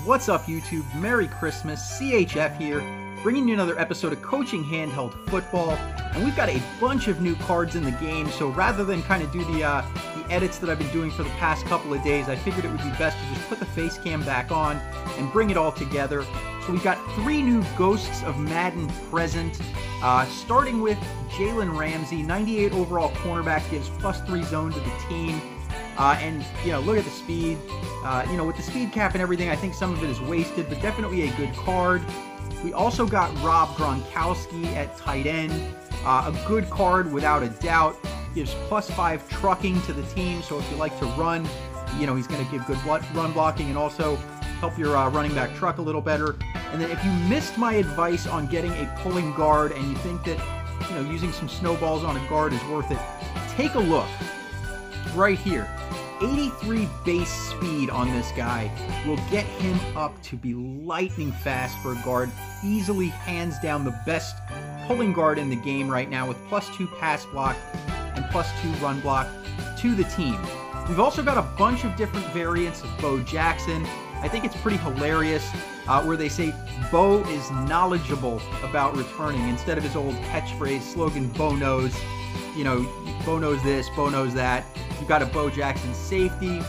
What's up, YouTube? Merry Christmas. CHF here, bringing you another episode of Coaching Handheld Football. And we've got a bunch of new cards in the game, so rather than kind of do the edits that I've been doing for the past couple of days, I figured it would be best to just put the face cam back on and bring it all together. So we've got 3 new Ghosts of Madden present, starting with Jalen Ramsey, 98 overall cornerback, gives +3 zone to the team. And, you know, look at the speed. With the speed cap and everything, I think some of it is wasted, but definitely a good card. We also got Rob Gronkowski at tight end. A good card without a doubt. Gives +5 trucking to the team, so if you like to run, you know, he's going to give good run blocking and also help your running back truck a little better. And then if you missed my advice on getting a pulling guard and you think that, you know, using some snowballs on a guard is worth it, take a look right here. 83 base speed on this guy will get him up to be lightning fast for a guard. Easily, hands down, the best pulling guard in the game right now with +2 pass block and +2 run block to the team. We've also got a bunch of different variants of Bo Jackson. I think it's pretty hilarious where they say Bo is knowledgeable about returning instead of his old catchphrase slogan, Bo knows. You know, Bo knows this, Bo knows that. You've got a Bo Jackson safety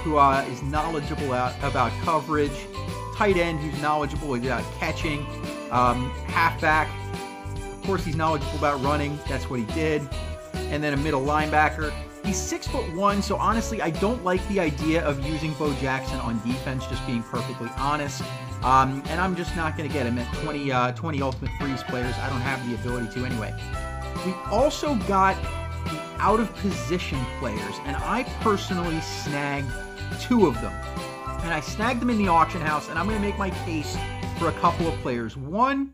who is knowledgeable about coverage. Tight end who's knowledgeable about catching. Halfback, of course, he's knowledgeable about running. That's what he did. And then a middle linebacker. He's 6'1", so honestly, I don't like the idea of using Bo Jackson on defense, just being perfectly honest. And I'm just not going to get him at 20 Ultimate Freeze players. I don't have the ability to anyway. We also got the out-of-position players, and I personally snagged 2 of them. And I snagged them in the auction house, and I'm going to make my case for a couple of players. One,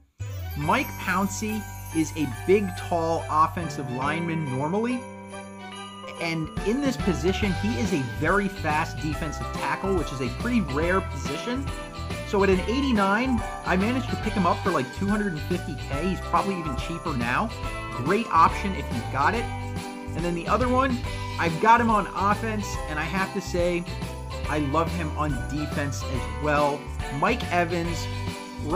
Mike Pouncey is a big, tall offensive lineman normally. And in this position, he is a very fast defensive tackle, which is a pretty rare position. So at an 89, I managed to pick him up for like $250K. He's probably even cheaper now. Great option if you've got it. And then the other one, I've got him on offense, and I have to say, I love him on defense as well. Mike Evans,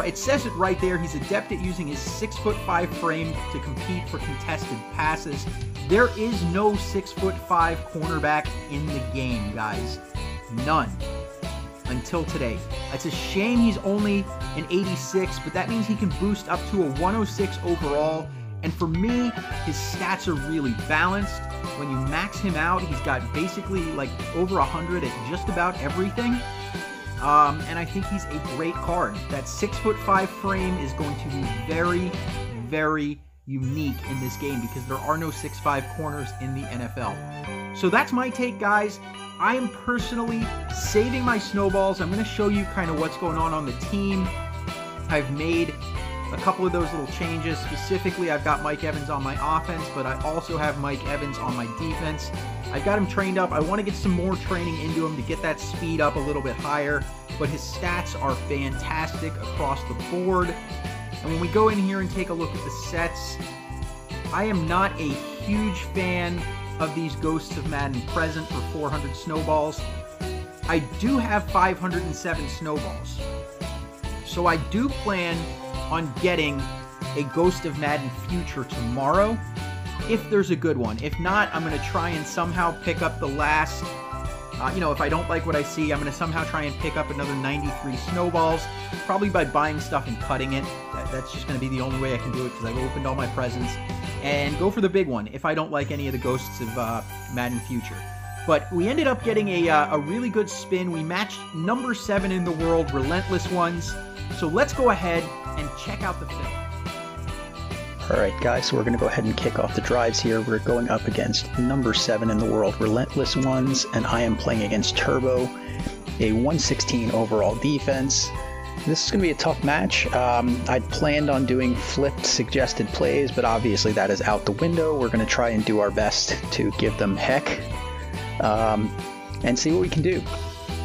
it says it right there, he's adept at using his 6'5" frame to compete for contested passes. There is no 6'5" cornerback in the game, guys. None. Until today. It's a shame he's only an 86, but that means he can boost up to a 106 overall. And for me, his stats are really balanced. When you max him out, he's got basically like over 100 at just about everything. And I think he's a great card. That 6'5" frame is going to be very, very unique in this game because there are no 6'5" corners in the NFL. So that's my take, guys. I am personally saving my snowballs. I'm going to show you kind of what's going on the team. I've made a couple of those little changes. Specifically, I've got Mike Evans on my offense, but I also have Mike Evans on my defense. I've got him trained up. I want to get some more training into him to get that speed up a little bit higher, but his stats are fantastic across the board. And when we go in here and take a look at the sets, I am not a huge fan of these Ghosts of Madden present for 400 snowballs. I do have 507 snowballs. So I do plan on getting a Ghost of Madden Future tomorrow, if there's a good one. If not, I'm going to try and somehow pick up the last, if I don't like what I see, I'm going to somehow try and pick up another 93 snowballs, probably by buying stuff and cutting it. That's just going to be the only way I can do it because I've opened all my presents. And go for the big one if I don't like any of the Ghosts of Madden Future. But we ended up getting a really good spin. We matched number 7 in the world, Relentless Ones. So let's go ahead and check out the film. Alright guys, so we're going to go ahead and kick off the drives here. We're going up against number 7 in the world, Relentless Ones, and I am playing against Turbo, a 116 overall defense. This is going to be a tough match. I'd planned on doing flipped suggested plays, but obviously that is out the window. We're going to try and do our best to give them heck and see what we can do.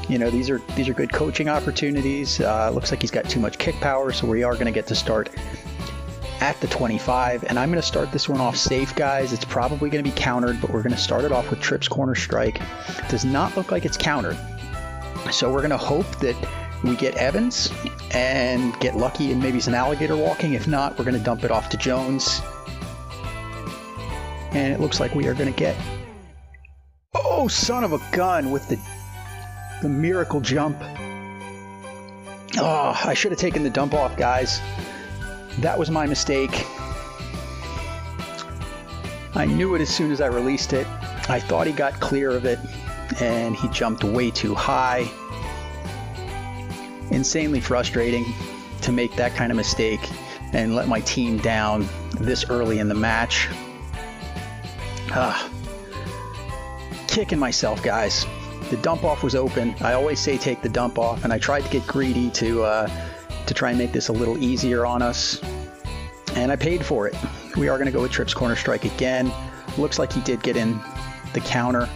You know, these are good coaching opportunities. Looks like he's got too much kick power, so we are going to get to start at the 25, and I'm going to start this one off safe, guys. It's probably going to be countered, but we're going to start it off with trips corner strike. Does not look like it's countered, so we're going to hope that we get Evans and get lucky and maybe some alligator walking. If not, we're going to dump it off to Jones. And it looks like we are going to get... Oh, son of a gun with the miracle jump. Oh, I should have taken the dump off, guys. That was my mistake. I knew it as soon as I released it. I thought he got clear of it, and he jumped way too high. Insanely frustrating to make that kind of mistake and let my team down this early in the match. Kicking myself, guys. The dump off was open. I always say take the dump off, and I tried to get greedy to try and make this a little easier on us, and I paid for it. We are going to go with Trips corner strike again. Looks like he did get in the counter.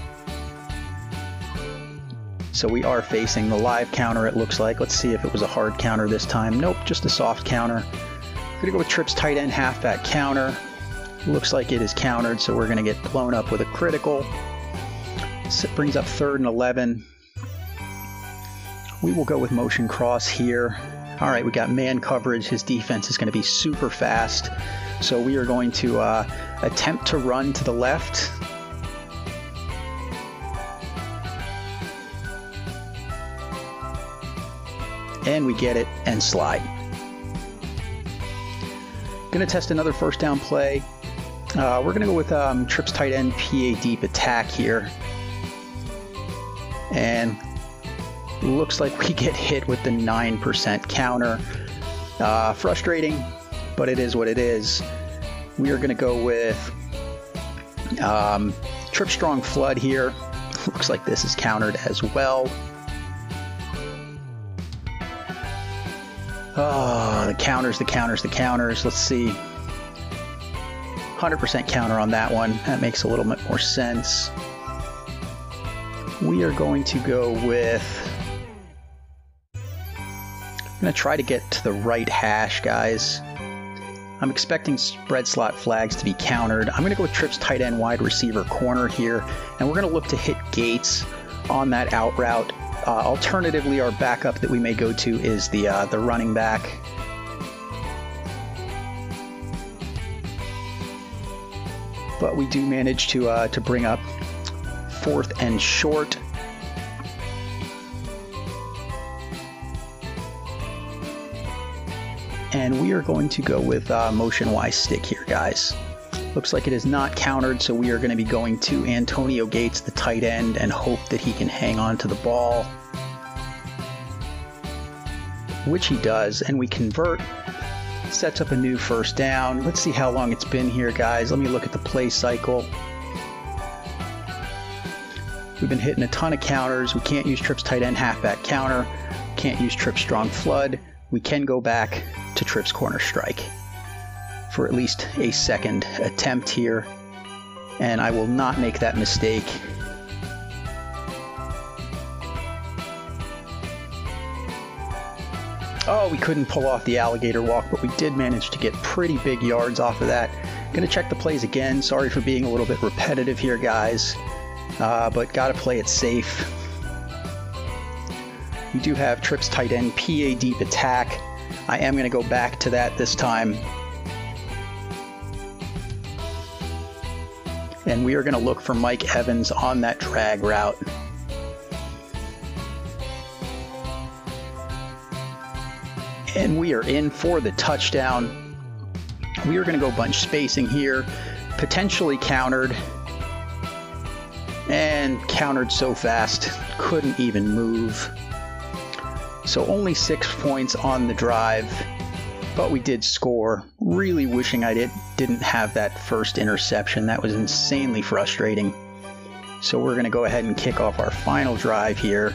So we are facing the live counter, it looks like. Let's see if it was a hard counter this time. Nope, just a soft counter. We're going to go with Trips tight end halfback counter. Looks like it is countered, so we're going to get blown up with a critical. So it brings up 3rd and 11. We will go with motion cross here. All right, we got man coverage. His defense is going to be super fast. So we are going to attempt to run to the left. And we get it and slide. Going to test another first down play. We're going to go with Trips tight end PA deep attack here. And looks like we get hit with the 9% counter. Frustrating, but it is what it is. We are going to go with Trip strong flood here. Looks like this is countered as well. Oh, the counters. Let's see. 100% counter on that one. That makes a little bit more sense. We are going to go with... I'm going to try to get to the right hash, guys. I'm expecting spread slot flags to be countered. I'm going to go with Trips tight end wide receiver corner here, and we're going to look to hit Gates on that out route. Alternatively, our backup that we may go to is the running back. But we do manage to bring up 4th and short. And we are going to go with motion Y stick here, guys. Looks like it is not countered, so we are going to be going to Antonio Gates, the tight end, and hope that he can hang on to the ball. Which he does, and we convert. Sets up a new first down. Let's see how long it's been here, guys. Let me look at the play cycle. We've been hitting a ton of counters. We can't use Trips tight end halfback counter. Can't use Trips strong flood. We can go back to Trips corner strike for at least a second attempt here, and I will not make that mistake. Oh, we couldn't pull off the alligator walk, but we did manage to get pretty big yards off of that. Gonna check the plays again. Sorry for being a little bit repetitive here, guys, but gotta play it safe. We do have Trips tight end PA deep attack. I am going to go back to that this time. And we are going to look for Mike Evans on that drag route. And we are in for the touchdown. We are going to go bunch spacing here. Potentially countered. And countered so fast, couldn't even move. So only 6 points on the drive, but we did score. Really wishing I didn't have that first interception. That was insanely frustrating. So we're going to go ahead and kick off our final drive here,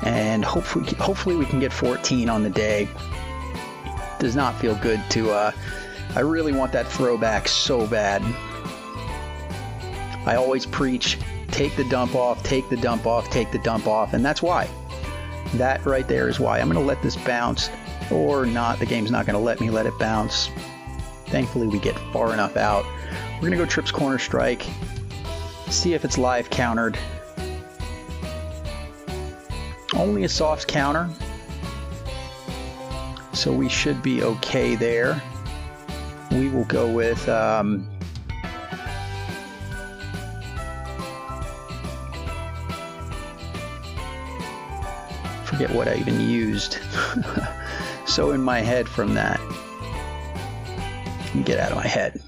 and hopefully we can get 14 on the day. Does not feel good to... I really want that throwback so bad. I always preach, take the dump off, take the dump off, take the dump off, and that's why. That right there is why. I'm going to let this bounce, or not. The game's not going to let me let it bounce. Thankfully, we get far enough out. We're going to go Trips corner strike, see if it's live countered. Only a soft counter. So we should be okay there. We will go with forget what I even used. So in my head from that. Let me get out of my head.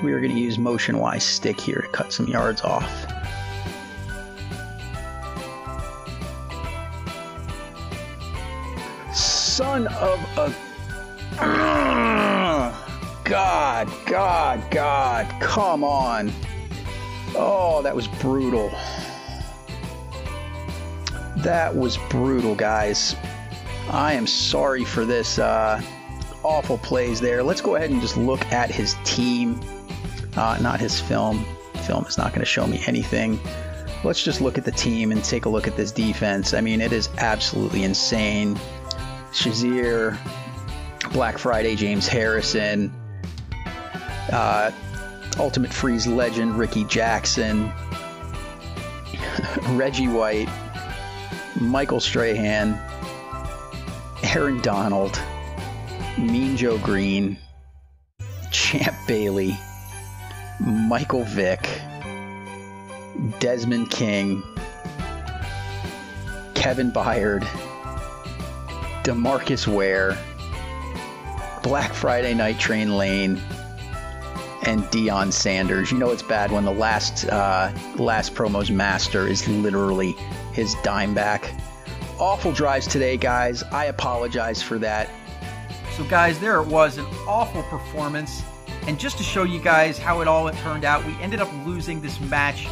We are going to use motion-wise stick here to cut some yards off. Son of a... God, come on. Oh, that was brutal. That was brutal, guys. I am sorry for this awful plays there. Let's go ahead and just look at his team, not his film. Film is not going to show me anything. Let's just look at the team and take a look at this defense. I mean, it is absolutely insane. Shazier, Black Friday, James Harrison, Ultimate Freeze legend, Ricky Jackson, Reggie White, Michael Strahan, Aaron Donald, Mean Joe Green, Champ Bailey, Michael Vick, Desmond King, Kevin Byard, DeMarcus Ware, Black Friday Night Train Lane, and Deion Sanders. You know it's bad when the last promo's master is literally his dime back. Awful drives today, guys. I apologize for that. So guys, there it was, an awful performance. And just to show you guys how it all turned out, we ended up losing this match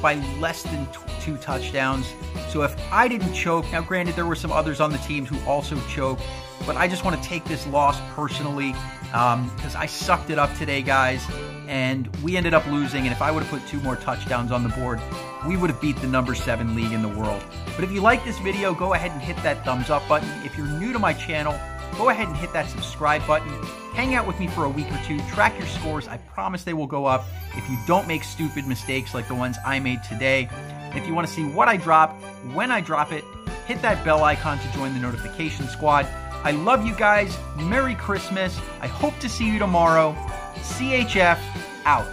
by less than 2 touchdowns. So if I didn't choke, now granted there were some others on the team who also choked, but I just want to take this loss personally because I sucked it up today, guys, and we ended up losing. And if I would have put 2 more touchdowns on the board, we would have beat the number 7 league in the world. But if you like this video, go ahead and hit that thumbs up button. If you're new to my channel, go ahead and hit that subscribe button. Hang out with me for a week or 2. Track your scores. I promise they will go up if you don't make stupid mistakes like the ones I made today. And if you want to see what I drop, when I drop it, hit that bell icon to join the notification squad. I love you guys. Merry Christmas. I hope to see you tomorrow. CHF out.